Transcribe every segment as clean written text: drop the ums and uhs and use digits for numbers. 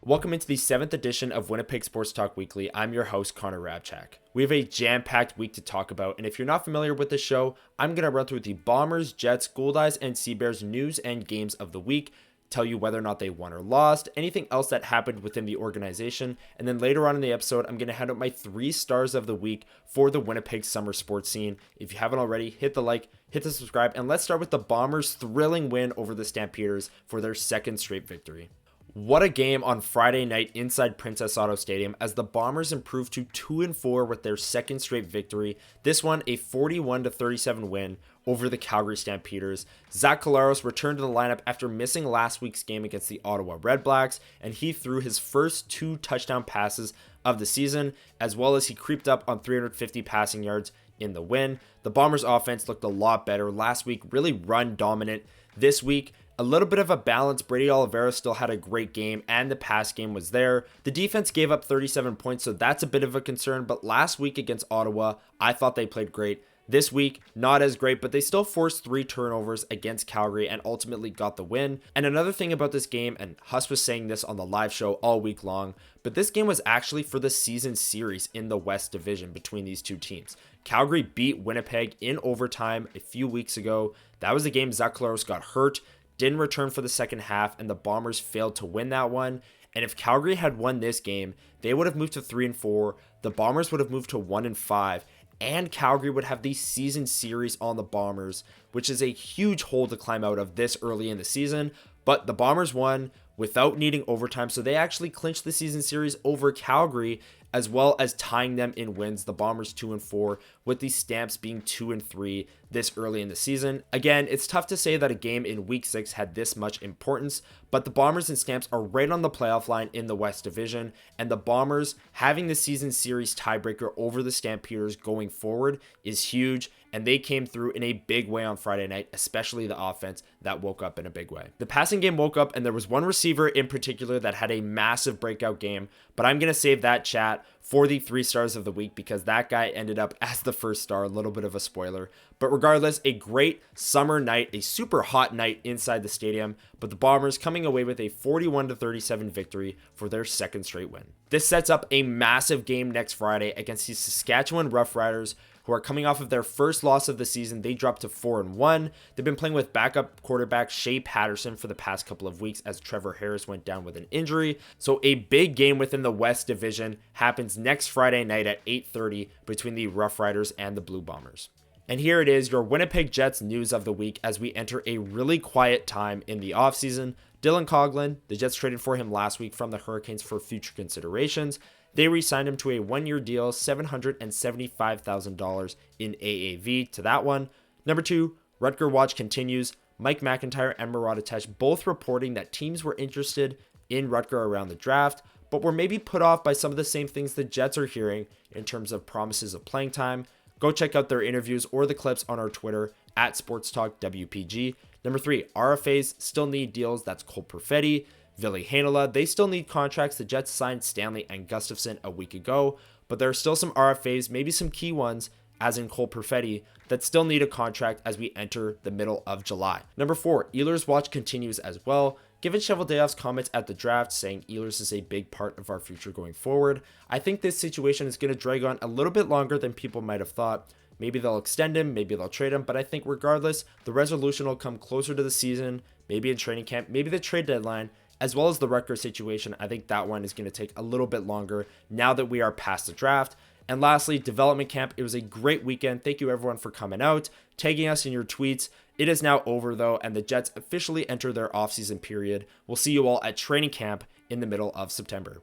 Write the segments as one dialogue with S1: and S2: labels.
S1: Welcome into the 7th edition of Winnipeg Sports Talk Weekly. I'm your host, Connor Hrabchak. We have a jam-packed week to talk about, and if you're not familiar with the show, I'm going to run through the Bombers, Jets, Goldeyes, and Sea Bears news and games of the week, tell you whether or not they won or lost, anything else that happened within the organization, and then later on in the episode, I'm going to hand out my 3 stars of the week for the Winnipeg summer sports scene. If you haven't already, hit the like, hit the subscribe, and let's start with the Bombers' thrilling win over the Stampeders for their second straight victory. What a game on Friday night inside Princess Auto Stadium as the Bombers improved to 2-4 with their second straight victory. This one a 41-37 win over the Calgary Stampeders. Zach Collaros returned to the lineup after missing last week's game against the Ottawa Redblacks, and he threw his first 2 touchdown passes of the season, as well as he creeped up on 350 passing yards in the win. The Bombers offense looked a lot better last week, really run dominant. This week, a little bit of a balance. Brady Oliveira still had a great game and the pass game was there. The defense gave up 37 points, so that's a bit of a concern. But last week against Ottawa, I thought they played great. This week, not as great, but they still forced 3 turnovers against Calgary and ultimately got the win. And another thing about this game, and Huss was saying this on the live show all week long, but this game was actually for the season series in the West Division between these two teams. Calgary beat Winnipeg in overtime a few weeks ago. That was the game Zach Collaros got hurt, didn't return for the second half, and the Bombers failed to win that one. And if Calgary had won this game, they would have moved to 3-4. The Bombers would have moved to 1-5. And Calgary would have the season series on the Bombers, which is a huge hole to climb out of this early in the season. But the Bombers won without needing overtime, so they actually clinched the season series over Calgary, as well as tying them in wins. The Bombers 2-4, with the Stamps being 2-3 this early in the season. Again, it's tough to say that a game in week 6 had this much importance, but the Bombers and Stamps are right on the playoff line in the West Division, and the Bombers having the season series tiebreaker over the Stampeders going forward is huge, and they came through in a big way on Friday night, especially the offense that woke up in a big way. The passing game woke up, and there was one receiver in particular that had a massive breakout game, but I'm going to save that chat for the 3 stars of the week because that guy ended up as the first star, a little bit of a spoiler. But regardless, a great summer night, a super hot night inside the stadium, but the Bombers coming away with a 41-37 victory for their second straight win. This sets up a massive game next Friday against the Saskatchewan Roughriders, who are coming off of their first loss of the season. They dropped to 4-1. They've been playing with backup quarterback Shea Patterson for the past couple of weeks as Trevor Harris went down with an injury. So a big game within the West Division happens next Friday night at 8:30 between the Roughriders and the Blue Bombers. And here it is, your Winnipeg Jets news of the week as we enter a really quiet time in the offseason. Dylan Coghlan, the Jets traded for him last week from the Hurricanes for future considerations. They re-signed him to a 1-year deal, $775,000 in AAV to that one. Number 2, Rutger Watch continues. Mike McIntyre and Murat Atesh both reporting that teams were interested in Rutger around the draft, but were maybe put off by some of the same things the Jets are hearing in terms of promises of playing time. Go check out their interviews or the clips on our Twitter at SportsTalkWPG. Number 3, RFAs still need deals. That's Cole Perfetti. Ville Heinola, they still need contracts. The Jets signed Stanley and Gustafson a week ago, but there are still some RFAs, maybe some key ones, as in Cole Perfetti, that still need a contract as we enter the middle of July. Number 4, Ehlers' watch continues as well. Given Cheveldayoff's comments at the draft saying Ehlers is a big part of our future going forward, I think this situation is going to drag on a little bit longer than people might have thought. Maybe they'll extend him, maybe they'll trade him, but I think regardless, the resolution will come closer to the season, maybe in training camp, maybe the trade deadline, as well as the Rutger situation. I think that one is going to take a little bit longer now that we are past the draft. And lastly, development camp. It was a great weekend. Thank you everyone for coming out, tagging us in your tweets. It is now over though, and the Jets officially enter their offseason period. We'll see you all at training camp in the middle of September.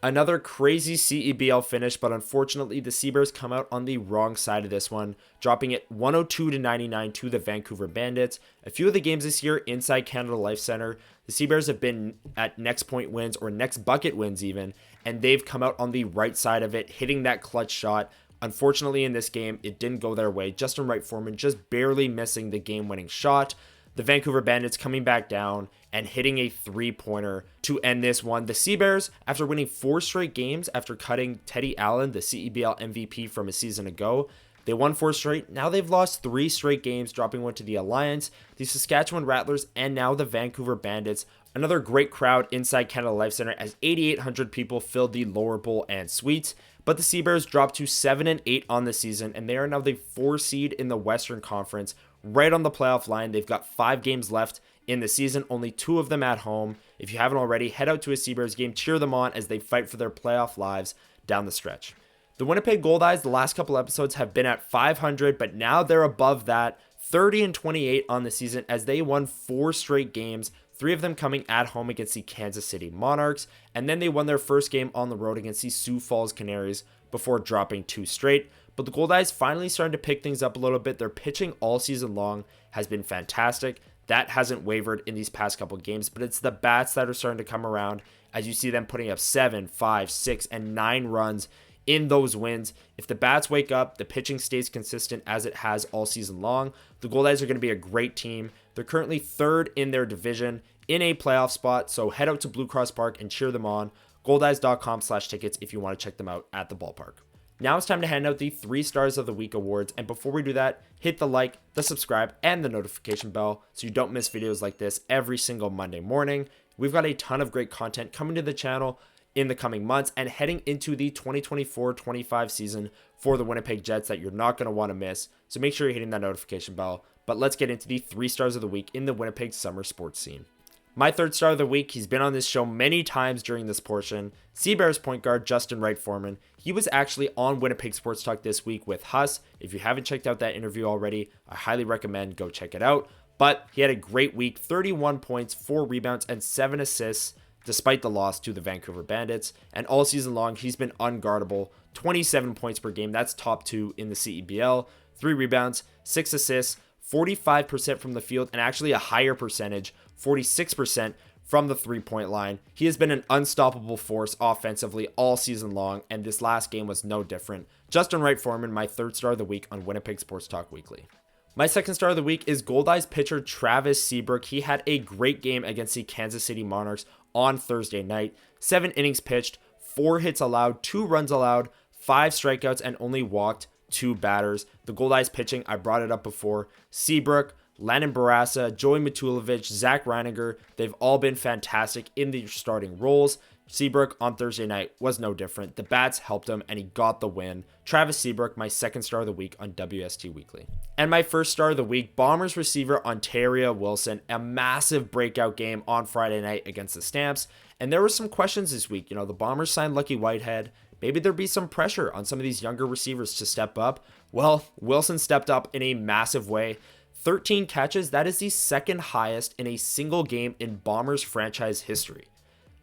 S1: Another crazy CEBL finish, but unfortunately the Sea Bears come out on the wrong side of this one, dropping it 102-99 to the Vancouver Bandits. A few of the games this year inside Canada Life Center, the Sea Bears have been at next point wins or next bucket wins even, and they've come out on the right side of it, hitting that clutch shot. Unfortunately in this game, it didn't go their way. Justin Wright-Foreman just barely missing the game-winning shot. The Vancouver Bandits coming back down and hitting a 3-pointer to end this one. The Sea Bears, after winning 4 straight games after cutting Teddy Allen, the CEBL MVP from a season ago, They won 4 straight. Now they've lost 3 straight games, dropping one to the Alliance, the Saskatchewan Rattlers, and now the Vancouver Bandits. Another great crowd inside Canada Life Centre as 8,800 people filled the lower bowl and suites. But the Sea Bears dropped to 7-8 on the season, and they are now the 4 seed in the Western Conference, right on the playoff line. They've got 5 games left in the season, only 2 of them at home. If you haven't already, head out to a Sea Bears game, cheer them on as they fight for their playoff lives down the stretch. The Winnipeg Goldeyes, the last couple episodes, have been at 500, but now they're above that, 30-28 on the season as they won 4 straight games, 3 of them coming at home against the Kansas City Monarchs, and then they won their first game on the road against the Sioux Falls Canaries before dropping 2 straight. But the Goldeyes finally starting to pick things up a little bit. Their pitching all season long has been fantastic. That hasn't wavered in these past couple games, but it's the bats that are starting to come around as you see them putting up 7, 5, 6, and 9 runs in those wins. If the bats wake up, the pitching stays consistent as it has all season long, the Goldeyes are going to be a great team. They're currently 3rd in their division in a playoff spot, so head out to Blue Cross Park and cheer them on. Goldeyes.com/tickets if you want to check them out at the ballpark. Now it's time to hand out the 3 Stars of the Week awards, and before we do that, hit the like, the subscribe, and the notification bell so you don't miss videos like this every single Monday morning. We've got a ton of great content coming to the channel in the coming months and heading into the 2024-25 season for the Winnipeg Jets that you're not going to want to miss, so make sure you're hitting that notification bell. But let's get into the 3 Stars of the Week in the Winnipeg summer sports scene. My 3rd star of the week, he's been on this show many times during this portion, Sea Bears point guard Justin Wright-Foreman. He was actually on Winnipeg Sports Talk this week with Huss. If you haven't checked out that interview already, I highly recommend go check it out. But he had a great week, 31 points, 4 rebounds, and 7 assists, despite the loss to the Vancouver Bandits. And all season long, he's been unguardable, 27 points per game. That's top 2 in the CEBL, 3 rebounds, 6 assists, 45% from the field, and actually a higher percentage, 46% from the 3-point line. He has been an unstoppable force offensively all season long, and this last game was no different. Justin Wright-Foreman, my 3rd star of the week on Winnipeg Sports Talk Weekly. My 2nd star of the week is Goldeyes pitcher Travis Seabrook. He had a great game against the Kansas City Monarchs on Thursday night. 7 innings pitched, 4 hits allowed, 2 runs allowed, 5 strikeouts, and only walked 2 batters. The Goldeyes pitching, I brought it up before. Seabrook, Landon Barassa, Joey Matulovic, Zach Reininger, they've all been fantastic in their starting roles. Seabrook on Thursday night was no different. The bats helped him and he got the win. Travis Seabrook, my 2nd star of the week on WST Weekly. And my 1st star of the week, Bombers receiver Ontario Wilson, a massive breakout game on Friday night against the Stamps. And there were some questions this week. You know, the Bombers signed Lucky Whitehead. Maybe there'd be some pressure on some of these younger receivers to step up. Well, Wilson stepped up in a massive way. 13 catches, that is the 2nd highest in a single game in Bombers franchise history.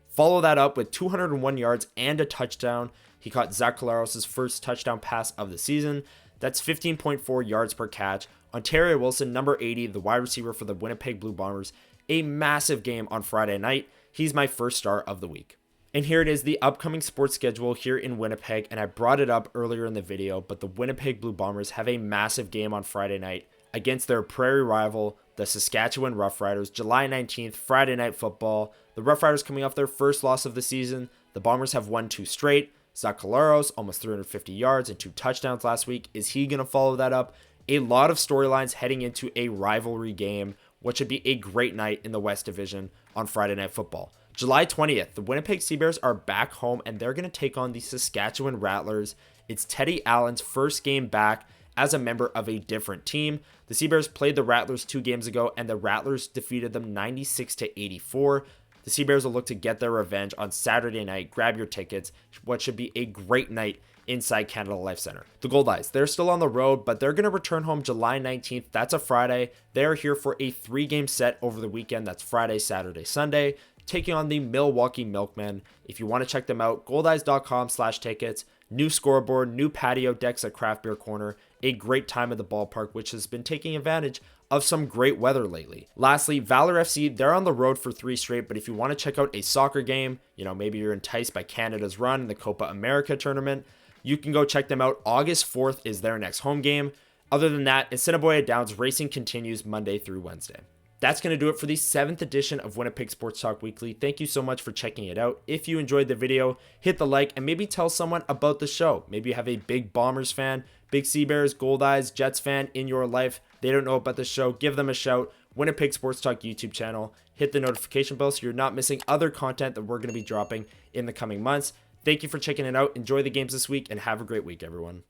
S1: Follow that up with 201 yards and a touchdown. He caught Zach Collaros' first touchdown pass of the season. That's 15.4 yards per catch. Ontario Wilson, number 80, the wide receiver for the Winnipeg Blue Bombers, a massive game on Friday night. He's my 1st star of the week. And here it is, the upcoming sports schedule here in Winnipeg, and I brought it up earlier in the video, but the Winnipeg Blue Bombers have a massive game on Friday night against their prairie rival, the Saskatchewan Roughriders, July 19th, Friday Night Football. The Roughriders coming off their first loss of the season. The Bombers have won 2 straight. Zach Collaros, almost 350 yards and 2 touchdowns last week. Is he going to follow that up? A lot of storylines heading into a rivalry game, what should be a great night in the West Division on Friday Night Football. July 20th, the Winnipeg Sea Bears are back home and they're going to take on the Saskatchewan Rattlers. It's Teddy Allen's first game back as a member of a different team. The Sea Bears played the Rattlers 2 games ago and the Rattlers defeated them 96-84. The Sea Bears will look to get their revenge on Saturday night. Grab your tickets. What should be a great night inside Canada Life Centre. The Goldeyes, they're still on the road, but they're going to return home July 19th. That's a Friday. They're here for a 3-game set over the weekend. That's Friday, Saturday, Sunday, taking on the Milwaukee Milkmen. If you want to check them out, goldeyes.com/tickets. New scoreboard, new patio decks at Craft Beer Corner. A great time at the ballpark, which has been taking advantage of some great weather lately. Lastly, Valor FC, they're on the road for 3 straight, but if you want to check out a soccer game, you know, maybe you're enticed by Canada's run in the Copa America tournament, you can go check them out. August 4th is their next home game. Other than that, Assiniboia Downs racing continues Monday through Wednesday. That's going to do it for the 7th edition of Winnipeg Sports Talk Weekly. Thank you so much for checking it out. If you enjoyed the video, hit the like and maybe tell someone about the show. Maybe you have a big Bombers fan. big Sea Bears, Goldeyes, Jets fan in your life, they don't know about the show, give them a shout. Winnipeg Sports Talk YouTube channel. Hit the notification bell so you're not missing other content that we're going to be dropping in the coming months. Thank you for checking it out. Enjoy the games this week and have a great week, everyone.